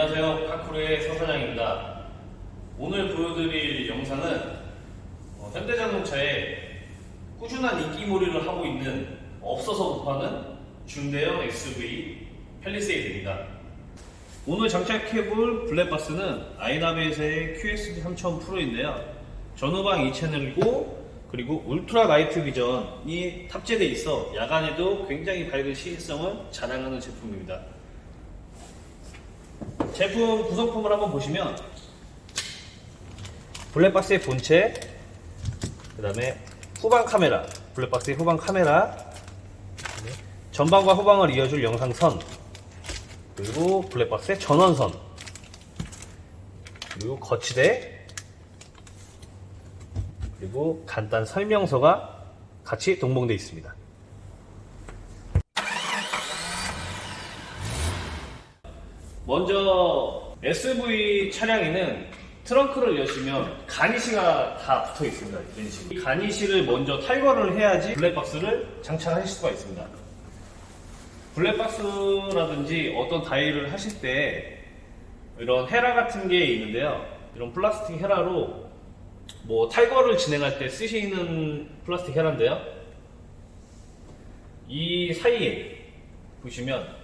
안녕하세요. 카쿠르의 서사장입니다. 오늘 보여드릴 영상은 현대자동차에 꾸준한 인기몰이를 하고 있는 없어서 못 파는 중대형 SUV 팰리세이드입니다. 오늘 장착해볼 블랙박스는 아이나벳의 QSD3000 프로인데요. 전후방 2채널이고 그리고 울트라 나이트 비전이 탑재되어 있어 야간에도 굉장히 밝은 시인성을 자랑하는 제품입니다. 제품 구성품을 한번 보시면 블랙박스의 본체, 그 다음에 후방 카메라, 블랙박스의 후방 카메라, 전방과 후방을 이어줄 영상선, 그리고 블랙박스의 전원선, 그리고 거치대, 그리고 간단 설명서가 같이 동봉되어 있습니다. 먼저 SUV 차량에는 트렁크를 여시면 가니쉬가 다 붙어 있습니다. 이런 식으로. 이 가니쉬를 먼저 탈거를 해야지 블랙박스를 장착하실 수가 있습니다. 블랙박스라든지 어떤 다이를 하실 때 이런 헤라 같은 게 있는데요. 이런 플라스틱 헤라로 탈거를 진행할 때 쓰시는 플라스틱 헤라인데요. 이 사이에 보시면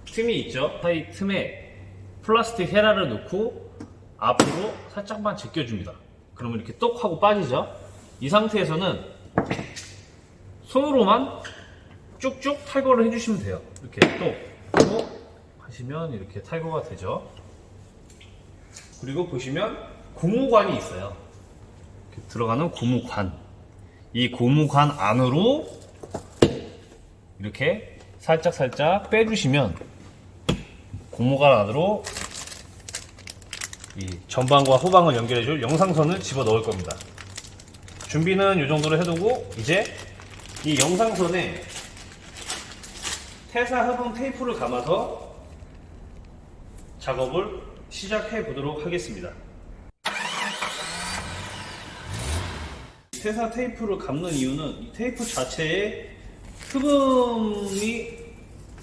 틈이 있죠. 사이 틈에 플라스틱 헤라를 넣고 앞으로 살짝만 제껴줍니다. 그러면 이렇게 똑 하고 빠지죠. 이 상태에서는 손으로만 쭉쭉 탈거를 해주시면 돼요. 이렇게 똑 하고 하시면 이렇게 탈거가 되죠. 그리고 보시면 고무관이 있어요. 이렇게 들어가는 고무관. 이 고무관 안으로 이렇게 살짝 빼주시면 고무관 안으로 이 전방과 후방을 연결해줄 영상선을 집어 넣을 겁니다. 준비는 이 정도로 해두고 이제 이 영상선에 태사 흡음 테이프를 감아서 작업을 시작해 보도록 하겠습니다. 태사 테이프를 감는 이유는 이 테이프 자체에 흡음이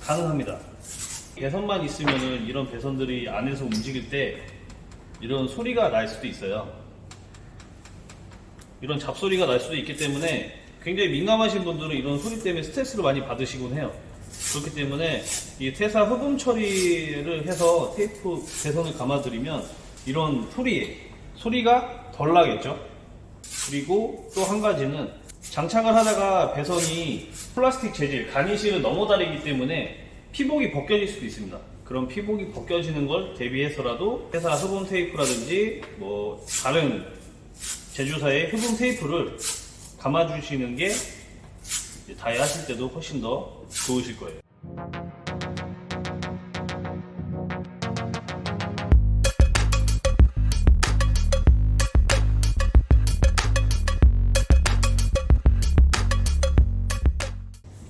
가능합니다. 배선만 있으면은 이런 배선들이 안에서 움직일 때 이런 소리가 날 수도 있어요. 이런 잡소리가 날 수도 있기 때문에 굉장히 민감하신 분들은 이런 소리 때문에 스트레스를 많이 받으시곤 해요. 그렇기 때문에 이 태사 흡음 처리를 해서 테이프 배선을 감아드리면 이런 소리가 덜 나겠죠. 그리고 또 한 가지는 장착을 하다가 배선이 플라스틱 재질, 가니쉬를 넘어다니기 때문에 피복이 벗겨질 수도 있습니다. 그런 피복이 벗겨지는 걸 대비해서라도 태사 흡음 테이프라든지 다른 제조사의 흡음 테이프를 감아주시는 게 다이 하실 때도 훨씬 더 좋으실 거예요.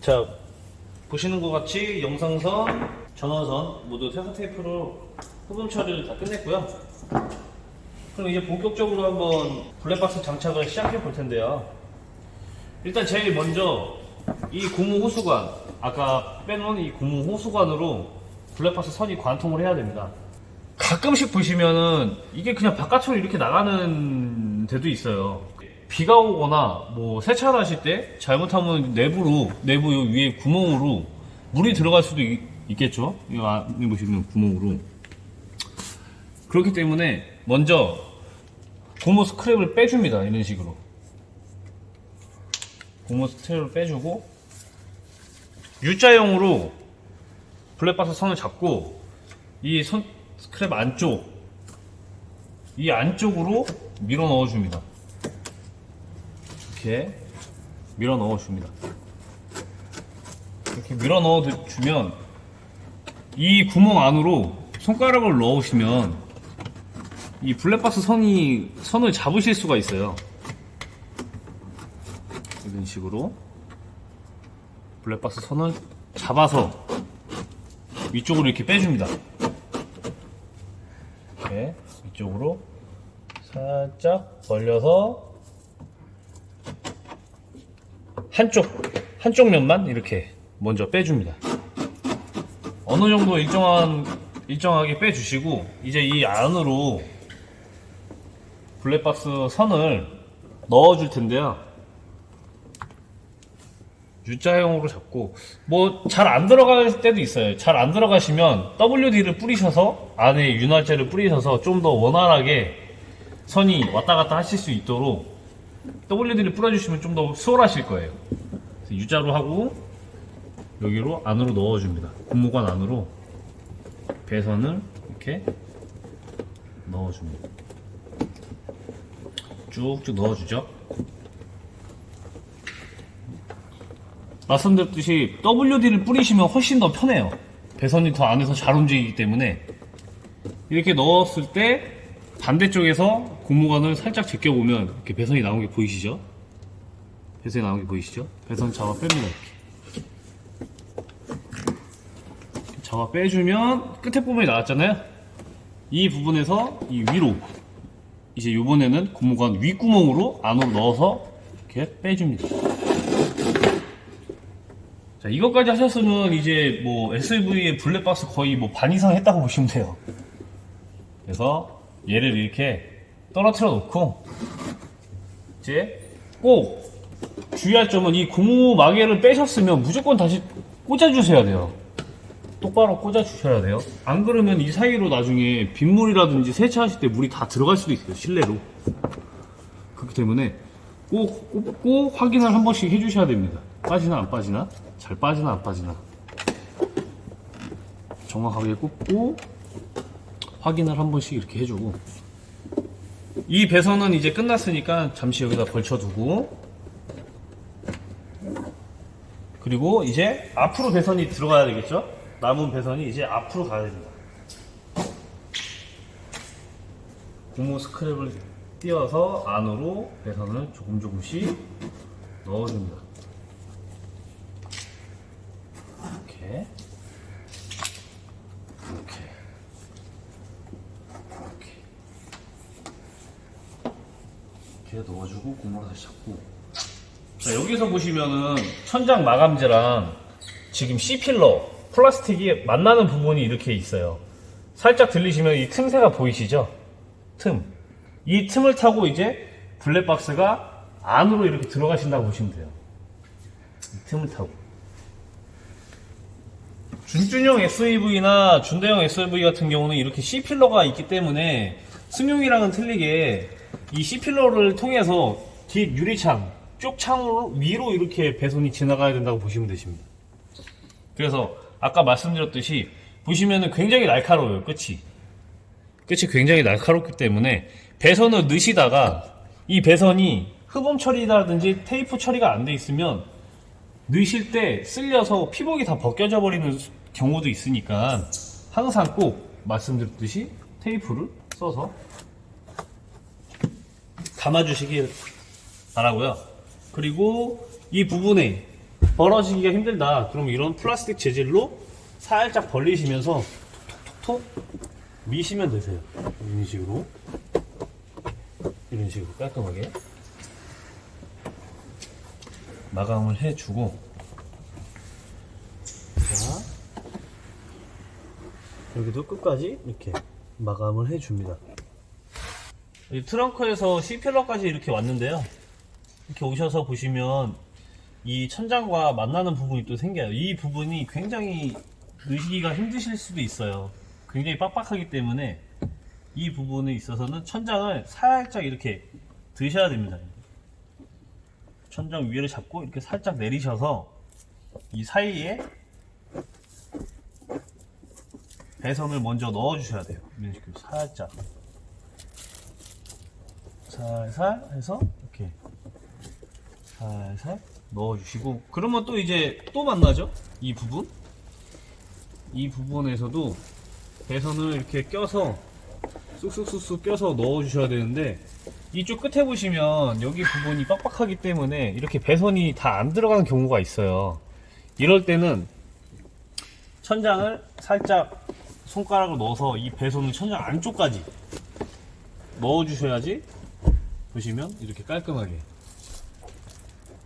자, 보시는 것 같이 영상선, 전원선 모두 태사 테이프로 흡음 처리를 다 끝냈고요. 그럼 이제 본격적으로 한번 블랙박스 장착을 시작해 볼 텐데요. 일단 제일 먼저 이 고무 호수관, 아까 빼놓은 이 고무 호수관으로 블랙박스 선이 관통을 해야 됩니다. 가끔씩 보시면은 이게 그냥 바깥으로 이렇게 나가는 데도 있어요. 비가 오거나 세차를 하실 때 잘못하면 내부 위에 구멍으로 물이 들어갈 수도 있겠죠. 이 안에 보시면 구멍으로. 그렇기 때문에 먼저 고무 스크랩을 빼줍니다. 이런 식으로 고무 스크랩을 빼주고 U자형으로 블랙박스 선을 잡고 이 스크랩 안쪽으로 밀어 넣어줍니다. 이렇게 밀어 넣어줍니다. 이렇게 밀어 넣어주면 이 구멍 안으로 손가락을 넣으시면 이 블랙박스 선을 잡으실 수가 있어요. 이런 식으로 블랙박스 선을 잡아서 위쪽으로 이렇게 빼줍니다. 이렇게 위쪽으로 살짝 벌려서 한쪽 면만 이렇게 먼저 빼줍니다. 어느 정도 일정한 일정하게 빼주시고 이제 이 안으로 블랙박스 선을 넣어줄 텐데요. U자형으로 잡고 뭐 잘 안 들어갈 때도 있어요. 잘 안 들어가시면 WD를 뿌리셔서 안에 윤활제를 뿌리셔서 좀 더 원활하게 선이 왔다 갔다 하실 수 있도록 WD를 뿌려주시면 좀 더 수월하실 거예요. 그래서 U자로 하고 여기로 안으로 넣어줍니다. 고무관 안으로 배선을 이렇게 넣어줍니다. 쭉쭉 넣어주죠. 말씀드렸듯이 WD를 뿌리시면 훨씬 더 편해요. 배선이 더 안에서 잘 움직이기 때문에 이렇게 넣었을 때 반대쪽에서 고무관을 살짝 제껴보면 이렇게 배선이 나온 게 보이시죠? 배선이 나온 게 보이시죠? 배선 잡아 뺍니다. 이렇게 잡아 빼주면 끝에 부분이 나왔잖아요. 이 부분에서 이 위로 이제 요번에는 고무관 윗구멍으로 안으로 넣어서 이렇게 빼줍니다. 자, 이것까지 하셨으면 이제 뭐 SUV의 블랙박스 거의 뭐 반 이상 했다고 보시면 돼요. 그래서 얘를 이렇게 떨어뜨려 놓고 이제 꼭 주의할 점은 이 고무 마개를 빼셨으면 무조건 다시 꽂아주셔야 돼요. 똑바로 꽂아주셔야 돼요. 안 그러면 이 사이로 나중에 빗물이라든지 세차하실 때 물이 다 들어갈 수도 있어요. 실내로. 그렇기 때문에 꼭 꽂고 확인을 한 번씩 해주셔야 됩니다. 빠지나 안 빠지나? 잘 빠지나 안 빠지나? 정확하게 꽂고 확인을 한 번씩 이렇게 해주고 이 배선은 이제 끝났으니까 잠시 여기다 걸쳐두고 그리고 이제 앞으로 배선이 들어가야 되겠죠? 남은 배선이 이제 앞으로 가야 됩니다. 고무 스크랩을 띄어서 안으로 배선을 조금씩 넣어줍니다. 이렇게 넣어주고 고무를 다시 잡고 자, 여기서 보시면은 천장 마감재랑 지금 C필러 플라스틱이 만나는 부분이 이렇게 있어요. 살짝 들리시면 이 틈새가 보이시죠? 이 틈을 타고 이제 블랙박스가 안으로 이렇게 들어가신다고 보시면 돼요. 이 틈을 타고 준준형 SUV나 준대형 SUV 같은 경우는 이렇게 C필러가 있기 때문에 승용이랑은 틀리게 이 C필러를 통해서 뒷 유리창, 쪽 창으로 위로 이렇게 배선이 지나가야 된다고 보시면 되십니다. 그래서 아까 말씀드렸듯이 보시면은 굉장히 날카로워요. 끝이 굉장히 날카롭기 때문에 배선을 넣으시다가 이 배선이 흡음 처리라든지 테이프 처리가 안 돼 있으면 넣으실 때 쓸려서 피복이 다 벗겨져 버리는 경우도 있으니까 항상 꼭 말씀드렸듯이 테이프를 써서 감아주시길 바라고요. 그리고 이 부분에 벌어지기가 힘들다. 그럼 이런 플라스틱 재질로 살짝 벌리시면서 톡톡톡 미시면 되세요. 이런 식으로 깔끔하게 마감을 해주고 자 여기도 끝까지 이렇게 마감을 해줍니다. 이 트렁크에서 C필러까지 이렇게 왔는데요. 이렇게 오셔서 보시면 이 천장과 만나는 부분이 또 생겨요. 이 부분이 굉장히 넣으시기가 힘드실 수도 있어요. 굉장히 빡빡하기 때문에 이 부분에 있어서는 천장을 살짝 이렇게 드셔야 됩니다. 천장 위를 잡고 이렇게 살짝 내리셔서 이 사이에 배선을 먼저 넣어 주셔야 돼요. 이런 식으로 살짝 살살 해서 이렇게 살살 넣어 주시고 그러면 또 이제 또 만나죠. 이 부분에서도 배선을 이렇게 껴서 쑥쑥쑥쑥 껴서 넣어 주셔야 되는데 이쪽 끝에 보시면 여기 부분이 빡빡하기 때문에 이렇게 배선이 다 안 들어가는 경우가 있어요. 이럴 때는 천장을 살짝 손가락을 넣어서 이 배선을 천장 안쪽까지 넣어 주셔야지 보시면 이렇게 깔끔하게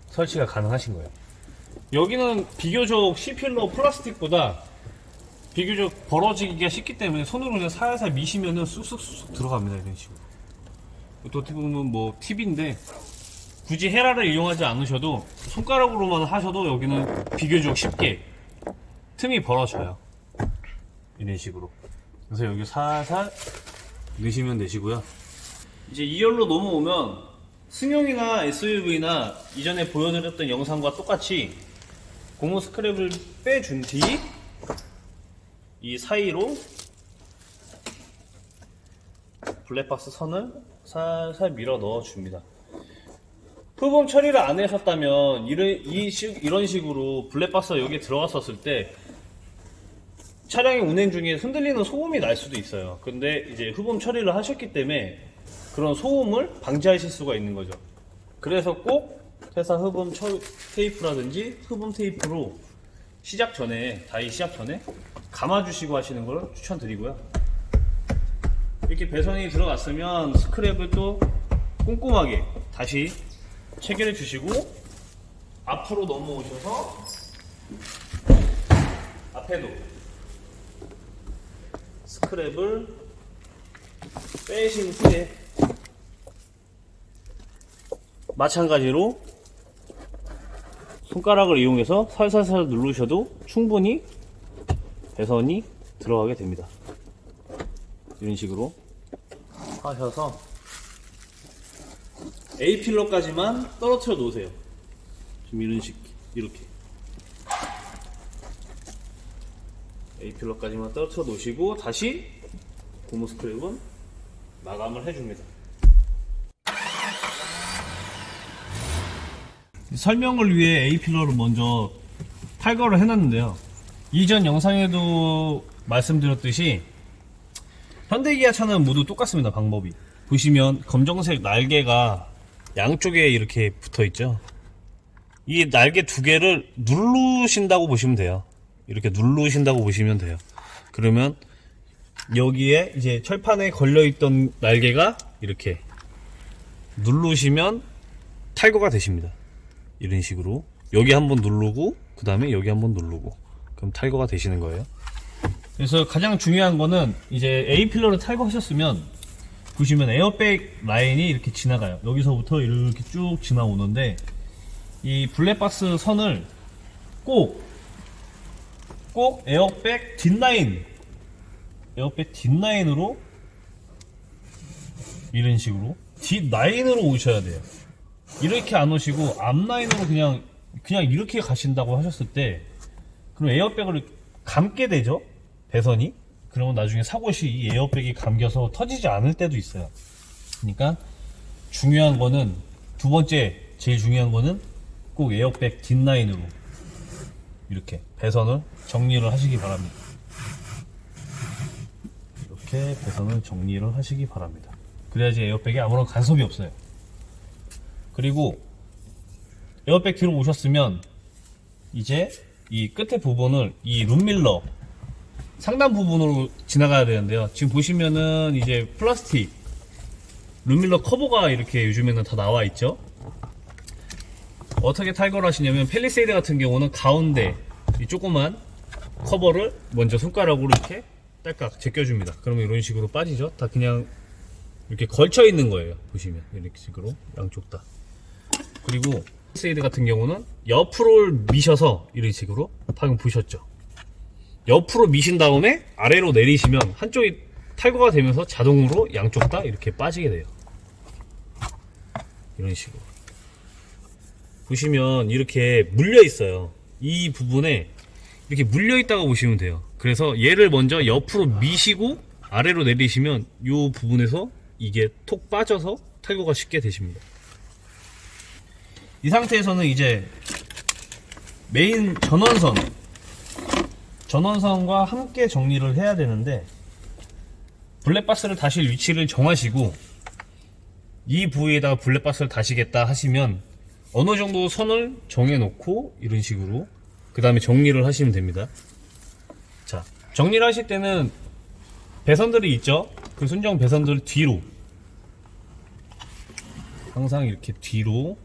설치가 가능하신 거예요. 여기는 비교적 C필러 플라스틱보다 비교적 벌어지기가 쉽기 때문에 손으로 그냥 살살 미시면은 쑥쑥 들어갑니다. 이런 식으로. 또 어떻게 보면 뭐 팁인데, 굳이 헤라를 이용하지 않으셔도 손가락으로만 하셔도 여기는 비교적 쉽게 틈이 벌어져요. 이런 식으로. 그래서 여기 살살 넣으시면 되시고요. 이제 2열로 넘어오면 승용이나 SUV나 이전에 보여드렸던 영상과 똑같이 고무 스크랩을 빼준 뒤 이 사이로 블랙박스 선을 살살 밀어 넣어 줍니다. 흡음 처리를 안 하셨다면 이런 식으로 블랙박스가 여기에 들어갔었을 때 차량의 운행 중에 흔들리는 소음이 날 수도 있어요. 근데 이제 흡음 처리를 하셨기 때문에 그런 소음을 방지하실 수가 있는 거죠. 그래서 꼭 회사 흡음 테이프라든지 흡음 테이프로 다이 시작 전에 감아주시고 하시는 걸 추천드리고요. 이렇게 배선이 들어갔으면 스크랩을 또 꼼꼼하게 다시 체결해 주시고 앞으로 넘어오셔서 앞에도 스크랩을 빼신 후에 마찬가지로 손가락을 이용해서 살살살 누르셔도 충분히 배선이 들어가게 됩니다. 이런 식으로 하셔서 A필러까지만 떨어뜨려 놓으세요. 지금 이렇게 A필러까지만 떨어뜨려 놓으시고 다시 고무 스크랩은 마감을 해줍니다. 설명을 위해 A필러를 먼저 탈거를 해놨는데요. 이전 영상에도 말씀드렸듯이 현대기아차는 모두 똑같습니다. 방법이 보시면 검정색 날개가 양쪽에 이렇게 붙어있죠. 이 날개 두 개를 누르신다고 보시면 돼요. 이렇게 누르신다고 보시면 돼요. 그러면 여기에 이제 철판에 걸려있던 날개가 이렇게 누르시면 탈거가 되십니다. 이런 식으로 여기 한번 누르고 그 다음에 여기 한번 누르고 그럼 탈거가 되시는 거예요. 그래서 가장 중요한 거는 이제 A필러를 탈거하셨으면 보시면 에어백 라인이 이렇게 지나가요. 여기서부터 이렇게 쭉 지나오는데 이 블랙박스 선을 꼭 에어백 뒷라인으로 이런 식으로 뒷라인으로 오셔야 돼요. 이렇게 안 오시고 앞라인으로 그냥 이렇게 가신다고 하셨을 때 그럼 에어백을 감게 되죠. 배선이. 그러면 나중에 사고 시 이 에어백이 감겨서 터지지 않을 때도 있어요. 그러니까 중요한 거는 두 번째 제일 중요한 거는 꼭 에어백 뒷라인으로 이렇게 배선을 정리를 하시기 바랍니다. 이렇게 배선을 정리를 하시기 바랍니다. 그래야지 에어백에 아무런 간섭이 없어요. 그리고 에어백 뒤로 오셨으면 이제 이 끝에 부분을 이 룸밀러 상단 부분으로 지나가야 되는데요. 지금 보시면은 이제 플라스틱 룸밀러 커버가 이렇게 요즘에는 다 나와 있죠. 어떻게 탈거를 하시냐면 펠리세이드 같은 경우는 가운데 이 조그만 커버를 먼저 손가락으로 이렇게 딸깍 제껴줍니다. 그러면 이런 식으로 빠지죠. 다 그냥 이렇게 걸쳐 있는 거예요. 보시면 이렇게 식으로 양쪽 다. 그리고 펠리세이드 같은 경우는 옆으로 미셔서 이런 식으로 방금 보셨죠. 옆으로 미신 다음에 아래로 내리시면 한쪽이 탈거가 되면서 자동으로 양쪽 다 이렇게 빠지게 돼요. 이런 식으로 보시면 이렇게 물려 있어요. 이 부분에 이렇게 물려 있다고 보시면 돼요. 그래서 얘를 먼저 옆으로 미시고 아래로 내리시면 이 부분에서 이게 톡 빠져서 탈거가 쉽게 되십니다. 이 상태에서는 이제 메인 전원선과 함께 정리를 해야 되는데 블랙박스를 다실 위치를 정하시고 이 부위에다가 블랙박스를 다시겠다 하시면 어느 정도 선을 정해 놓고 이런 식으로 그 다음에 정리를 하시면 됩니다. 자, 정리를 하실 때는 배선들이 있죠. 그 순정 배선들 뒤로 항상 이렇게 뒤로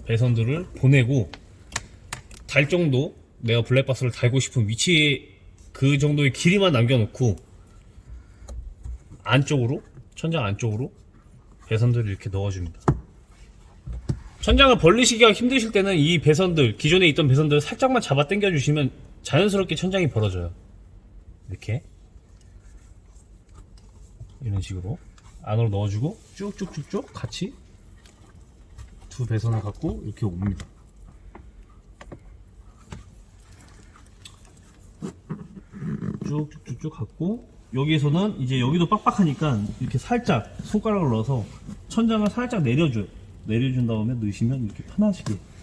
배선들을 보내고 달 정도 내가 블랙박스를 달고 싶은 위치에 그 정도의 길이만 남겨놓고 안쪽으로, 천장 안쪽으로 배선들을 이렇게 넣어줍니다. 천장을 벌리시기가 힘드실 때는 이 배선들, 기존에 있던 배선들을 살짝만 잡아 당겨 주시면 자연스럽게 천장이 벌어져요. 이렇게 이런 식으로 안으로 넣어주고 쭉쭉쭉쭉 같이 두 배선을 갖고 이렇게 옵니다. 쭉쭉쭉쭉 갖고 여기에서는 이제 여기도 빡빡하니까 이렇게 살짝 손가락을 넣어서 천장을 살짝 내려줘요. 내려준 다음에 넣으시면 이렇게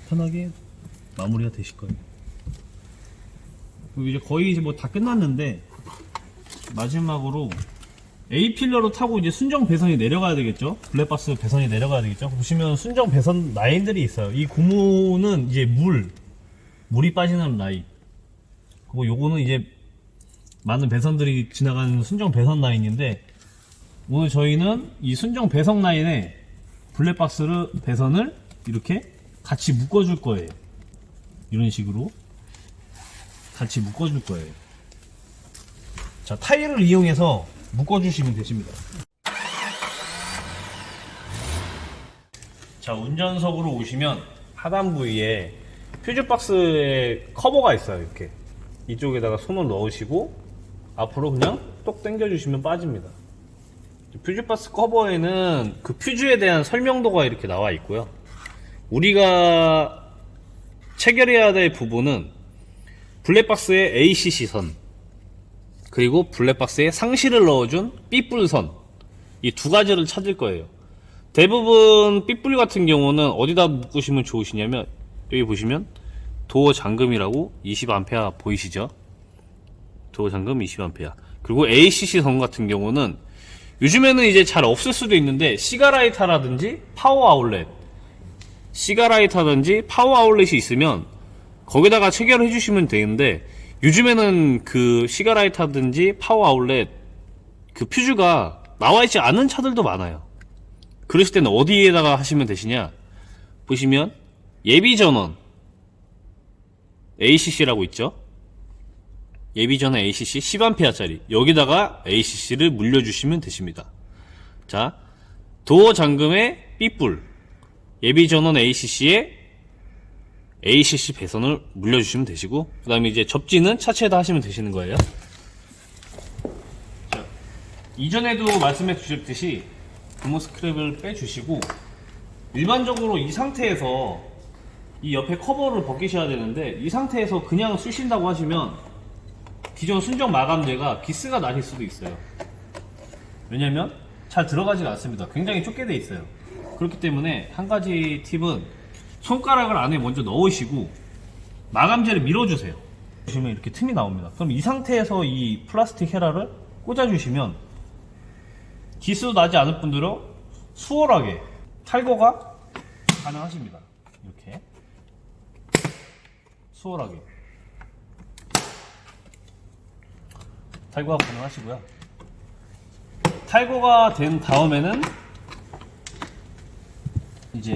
편하게 마무리가 되실 거예요. 그리고 이제 거의 이제 뭐 다 끝났는데 마지막으로 A필러로 타고 이제 순정 배선이 내려가야 되겠죠. 블랙박스 배선이 내려가야 되겠죠. 보시면 순정 배선 라인들이 있어요. 이 고무는 이제 물이 빠지는 라인, 그리고 요거는 이제 많은 배선들이 지나가는 순정 배선 라인인데, 오늘 저희는 이 순정 배선 라인에 블랙박스 배선을 이렇게 같이 묶어줄 거예요. 이런 식으로 같이 묶어줄 거예요. 자, 타일을 이용해서 묶어주시면 되십니다. 자, 운전석으로 오시면 하단 부위에 퓨즈박스의 커버가 있어요. 이렇게 이쪽에다가 손을 넣으시고 앞으로 그냥 똑 당겨주시면 빠집니다. 퓨즈박스 커버에는 그 퓨즈에 대한 설명도가 이렇게 나와 있고요. 우리가 체결해야 될 부분은 블랙박스의 ACC 선, 그리고 블랙박스에 상시를 넣어준 삐뿔 선, 이 두 가지를 찾을 거예요. 대부분 삐뿔 같은 경우는 어디다 묶으시면 좋으시냐면, 여기 보시면 도어 잠금이라고 20A 보이시죠? 도어 잠금 20A. 그리고 ACC 선 같은 경우는 요즘에는 이제 잘 없을 수도 있는데, 시가라이터라든지 파워 아울렛, 시가라이터라든지 파워 아울렛이 있으면 거기다가 체결을 해주시면 되는데, 요즘에는 그 시가라이터든지 파워 아울렛 그 퓨즈가 나와있지 않은 차들도 많아요. 그러실 때는 어디에다가 하시면 되시냐, 보시면 예비전원 ACC라고 있죠. 예비전원 ACC 10A짜리 여기다가 ACC를 물려주시면 되십니다. 자, 도어 잠금의 삐뿔, 예비전원 ACC에 ACC 배선을 물려주시면 되시고, 그 다음에 이제 접지는 차체에다 하시면 되시는 거예요. 자, 이전에도 말씀해 주셨듯이 고무 스크랩을 빼주시고, 일반적으로 이 상태에서 이 옆에 커버를 벗기셔야 되는데, 이 상태에서 그냥 쓰신다고 하시면 기존 순정 마감재가 기스가 나실 수도 있어요. 왜냐면 잘 들어가지가 않습니다. 굉장히 좁게 돼 있어요. 그렇기 때문에 한 가지 팁은 손가락을 안에 먼저 넣으시고 마감재를 밀어주세요. 보시면 이렇게 틈이 나옵니다. 그럼 이 상태에서 이 플라스틱 헤라를 꽂아주시면 기스도 나지 않을 뿐더러 수월하게 탈거가 가능하십니다. 이렇게 수월하게 탈거가 가능하시고요. 탈거가 된 다음에는 이제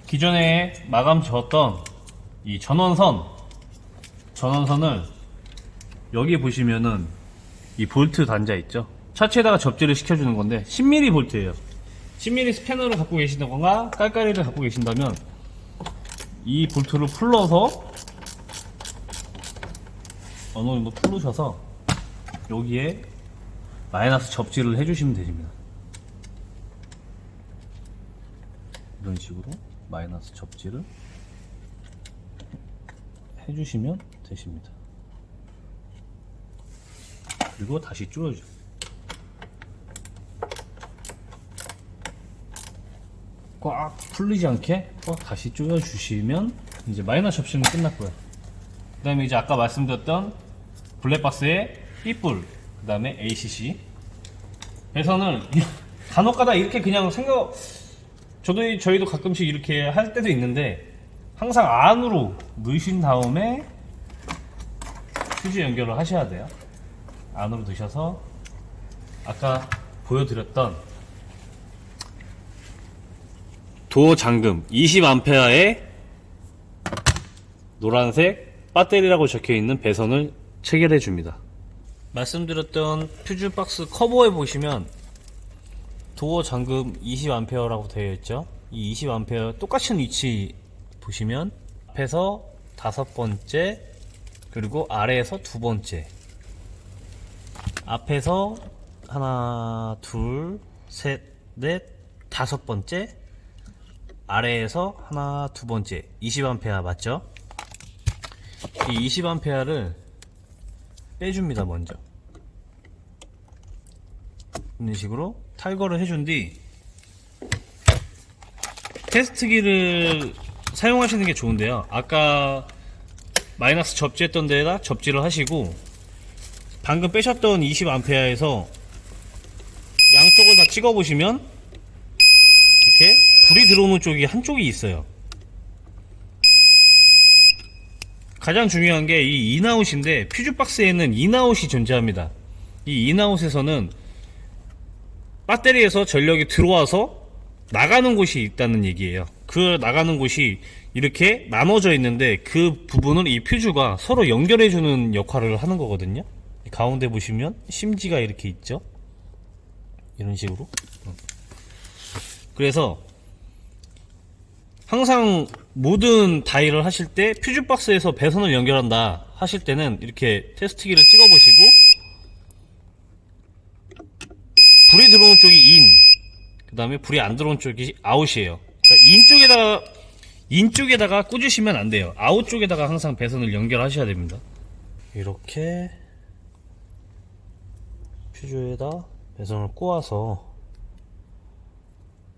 기존에 마감 지었던 이 전원선을 여기 보시면은 이 볼트 단자 있죠. 차체에다가 접지를 시켜주는 건데 10mm 볼트예요. 10mm 스패너를 갖고 계신다거나 깔깔이를 갖고 계신다면 이 볼트를 풀러서 어느 정도 풀으셔서 여기에 마이너스 접지를 해주시면 됩니다. 이런 식으로 마이너스 접지를 해주시면 되십니다. 그리고 다시 줄여줘. 꽉 풀리지 않게 꽉 다시 조여주시면 이제 마이너스 접시는 끝났고요. 그 다음에 이제 아까 말씀드렸던 블랙박스의 삐뿔, 그 다음에 ACC 배선을 간혹가다 이렇게 그냥 저희도 가끔씩 이렇게 할 때도 있는데, 항상 안으로 넣으신 다음에 휴지 연결을 하셔야 돼요. 안으로 넣으셔서 아까 보여드렸던 도어 잠금 20A의 노란색 배터리라고 적혀있는 배선을 체결해 줍니다. 말씀드렸던 퓨즈 박스 커버에 보시면 도어 잠금 20A라고 되어 있죠. 이 20A 똑같은 위치 보시면 앞에서 5번째, 그리고 아래에서 2번째, 앞에서 하나, 둘, 셋, 넷, 5번째, 아래에서 하나, 2번째, 20A 맞죠? 이 20A를 빼줍니다. 먼저 이런 식으로 탈거를 해준 뒤 테스트기를 사용하시는 게 좋은데요. 아까 마이너스 접지했던 데에다 접지를 하시고 방금 빼셨던 20A에서 양쪽을 다 찍어 보시면 이렇게 불이 들어오는 쪽이 한쪽이 있어요. 가장 중요한 게 이 인아웃인데, 퓨즈 박스에는 인아웃이 존재합니다. 이 인아웃에서는 배터리에서 전력이 들어와서 나가는 곳이 있다는 얘기예요. 그 나가는 곳이 이렇게 나눠져 있는데 그 부분을 이 퓨즈가 서로 연결해주는 역할을 하는 거거든요. 가운데 보시면 심지가 이렇게 있죠. 이런 식으로. 그래서 항상 모든 다이를 하실 때 퓨즈 박스에서 배선을 연결한다 하실 때는 이렇게 테스트기를 찍어 보시고 불이 들어오는 쪽이 인, 그 다음에 불이 안 들어오는 쪽이 아웃이에요. 그러니까 인 쪽에다가 꽂으시면 안 돼요. 아웃 쪽에다가 항상 배선을 연결하셔야 됩니다. 이렇게 퓨즈에다 배선을 꼬아서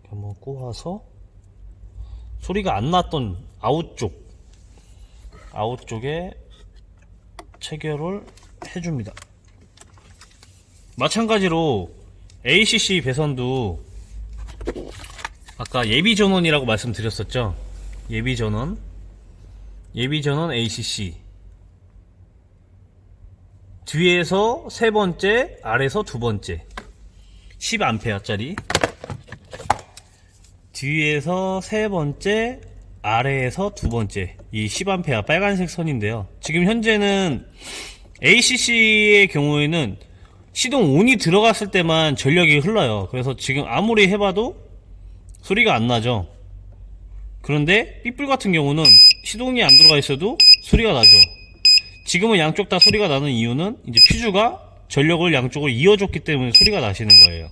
한번 꼬아서 소리가 안 났던 아웃 쪽에 체결을 해줍니다. 마찬가지로 ACC 배선도 아까 예비전원이라고 말씀드렸었죠. 예비전원 ACC 뒤에서 3번째, 아래에서 2번째 10A짜리 뒤에서 3번째, 아래에서 2번째 이 10A 빨간색 선인데요. 지금 현재는 ACC의 경우에는 시동 ON이 들어갔을 때만 전력이 흘러요. 그래서 지금 아무리 해봐도 소리가 안 나죠. 그런데 삐뿔 같은 경우는 시동이 안 들어가 있어도 소리가 나죠. 지금은 양쪽 다 소리가 나는 이유는 이제 퓨즈가 전력을 양쪽을 이어줬기 때문에 소리가 나시는 거예요.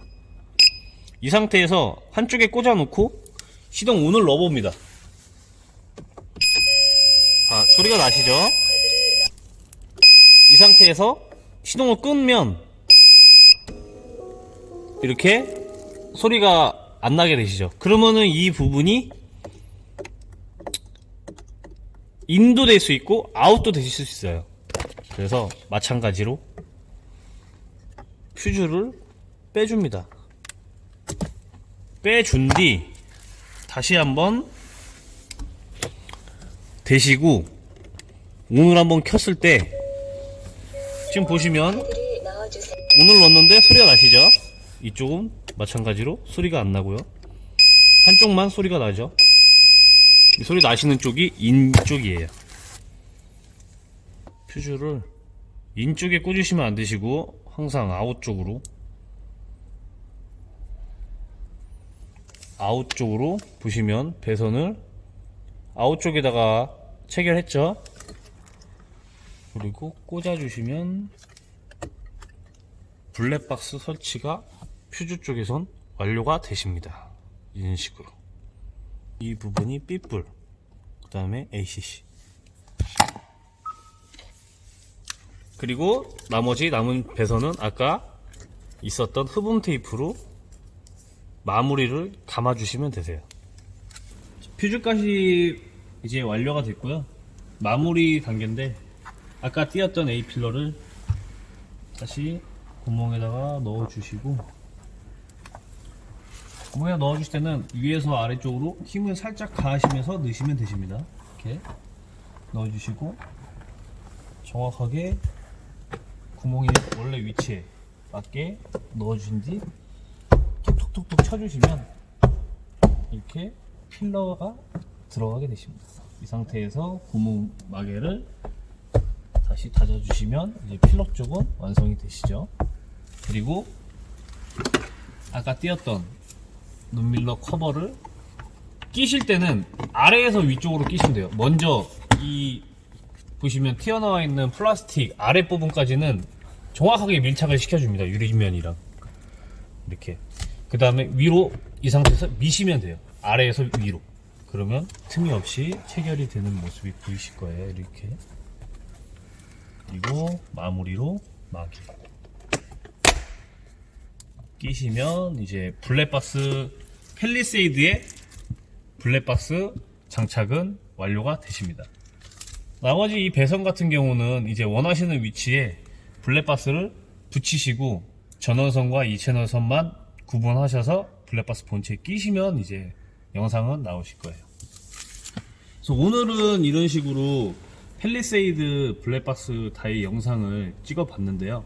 이 상태에서 한쪽에 꽂아 놓고 시동 ON을 넣어봅니다. 소리가 나시죠? 이 상태에서 시동을 끄면 이렇게 소리가 안 나게 되시죠. 그러면은 이 부분이 인도 될 수 있고 아웃도 되실 수 있어요. 그래서 마찬가지로 퓨즈를 빼줍니다. 빼준 뒤 다시 한번 대시고 ON을 한번 켰을 때 지금 보시면 ON을 넣었는데 소리가 나시죠? 이쪽은 마찬가지로 소리가 안 나고요. 한쪽만 소리가 나죠. 이 소리 나시는 쪽이 인 쪽이에요. 퓨즈를 인 쪽에 꽂으시면 안 되시고 항상 아웃 쪽으로 보시면 배선을 아웃 쪽에다가 체결했죠. 그리고 꽂아주시면 블랙박스 설치가 퓨즈 쪽에선 완료가 되십니다. 이런 식으로 이 부분이 삐뿔, 그 다음에 ACC, 그리고 나머지 남은 배선은 아까 있었던 흡음 테이프로 마무리를 감아주시면 되세요. 퓨즈까지 이제 완료가 됐고요. 마무리 단계인데 아까 띄었던 A필러를 다시 구멍에다가 넣어주시고, 구멍에 넣어주실 때는 위에서 아래쪽으로 힘을 살짝 가하시면서 넣으시면 되십니다. 이렇게 넣어주시고 정확하게 구멍이 원래 위치에 맞게 넣어주신 뒤 톡톡톡톡 쳐주시면 이렇게 필러가 들어가게 되십니다. 이 상태에서 고무 마개를 다시 다시 다져주시면 이제 필러 쪽은 완성이 되시죠. 그리고 아까 띄었던 눈밀러 커버를 끼실 때는 아래에서 위쪽으로 끼시면 돼요. 먼저 이 보시면 튀어나와 있는 플라스틱 아래 부분까지는 정확하게 밀착을 시켜줍니다. 유리면이랑 이렇게. 그 다음에 위로 이 상태에서 미시면 돼요. 아래에서 위로. 그러면 틈이 없이 체결이 되는 모습이 보이실 거예요. 이렇게. 그리고 마무리로 마기 끼시면 이제 블랙박스 펠리세이드의 블랙박스 장착은 완료가 되십니다. 나머지 이 배선 같은 경우는 이제 원하시는 위치에 블랙박스를 붙이시고 전원선과 이 채널선만 구분하셔서 블랙박스 본체에 끼시면 이제 영상은 나오실 거예요. 그래서 오늘은 이런 식으로 펠리세이드 블랙박스 다이 영상을 찍어 봤는데요.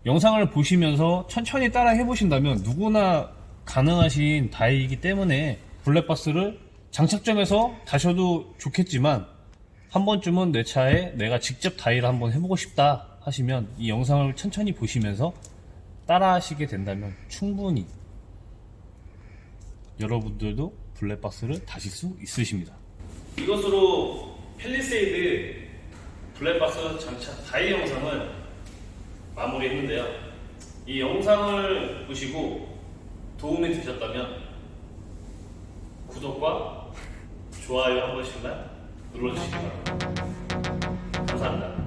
영상을 보시면서 천천히 따라 해보신다면 누구나 가능하신 다이이기 때문에 블랙박스를 장착점에서 다셔도 좋겠지만 한 번쯤은 내 차에 내가 직접 다이를 한번 해보고 싶다 하시면 이 영상을 천천히 보시면서 따라 하시게 된다면 충분히 여러분들도 블랙박스를 다실 수 있으십니다. 이것으로 펠리세이드 블랙박스 장착 다이 영상을 마무리했는데요. 이 영상을 보시고 도움이 되셨다면 구독과 좋아요 한 번씩만 눌러주시기 바랍니다. 감사합니다.